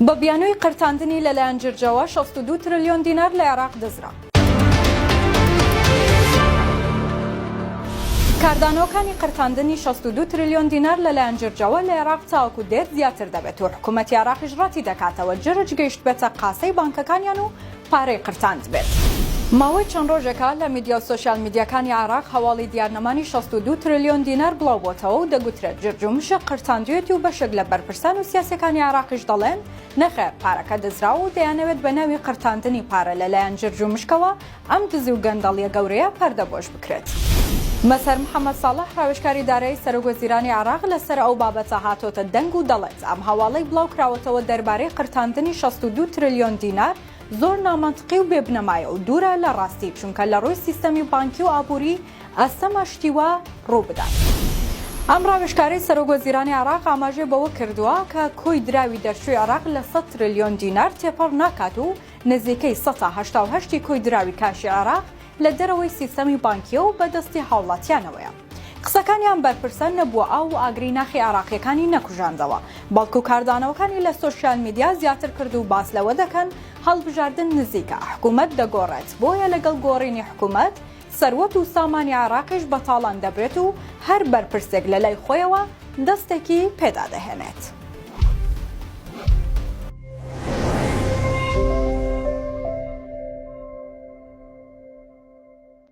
بە بیانووی قرتاندنی لەلایەن جرجەوە 62 تریلیۆن دینار لە عێراق دەزرا. کاردانەوەکانی قرتاندنی 62 تریلیۆن دینار لەلایەن جرجەوە لە عێراق چاوەکو دێر زیاتر دەبێت و حکوومەتی عێراقیش ڕەتی دەکاتەوە جرج گەیشت بێتە قاسەی بانکەکانیان و پارەی قرتاند بێت. ماوەی چەند ڕۆژێکە لە میدیا و سۆشیال میدیاکانی عێراق هەواڵی دیارنەمانی 62 تریلیۆن دینار بڵاو بۆتەوە و دەگوترێت جرج و مشە قرتاندوێتی و بەشێک لە بەرپرسان و سیاسەکانی عێراقیش دەڵێن نەخێر پارەکە دەزراوە و دەیانەوێت بە ناوی قرتاندنی پارە لەلایەن جرج و مشکەوە ئەم دزی و گەندەڵیە گەورەیە پەردەبۆش بکرێت. مەسەر محەممەد ساڵح ڕاوێژکاری دارایی سەرۆکوەزیرانی عێراق لەسەر ئەو بابەتە هاتۆتە دەنگ و دەڵێت ئەم هەواڵەی بڵاو کراوەتەوە دەربارەی قرتاندنی 62 تریلیۆن دینار زۆر نامەنطقی و بێبنەمایە و دوورە لە ڕاستی چونکە لە ڕووی سیستەمی بانکی و ئابووری ئەستەمە شتیوە ڕوو بدات. ئەم ڕاوێژکارەی سەرۆکوەزیرانی عێراق ئاماژێ بەوە کردووە کە کۆی دراوی دەرچووی عێراق لە 100 تریلیۆن دینار تێپەڕ ناکات و نزیکەی 188 کۆی دراوی کاشی عێراق لە دەرەوەی سیستەمی بانکیە و بەدەستی هاوڵاتیانەوەیە. قسەکانیان بەرپرسە نەبووە ئاو و ئاگری ناخی عێراقیەکانی نەکوژاندەوە، بەڵکو کاردانەوەکانی لە سۆشیال میدیا زیاتر کرد و باس لەوە دەکەن هەڵبژاردن نزیکە حکوومەت دەگۆڕێت بۆیە لەگەڵ گۆڕینی حکوومەت سەروەت و سامانی عێراقیش بەتاڵان دەبرێت و هەر بەرپرسێک لە لای خۆیەوە دەستێکی پێدا دەهێنێت.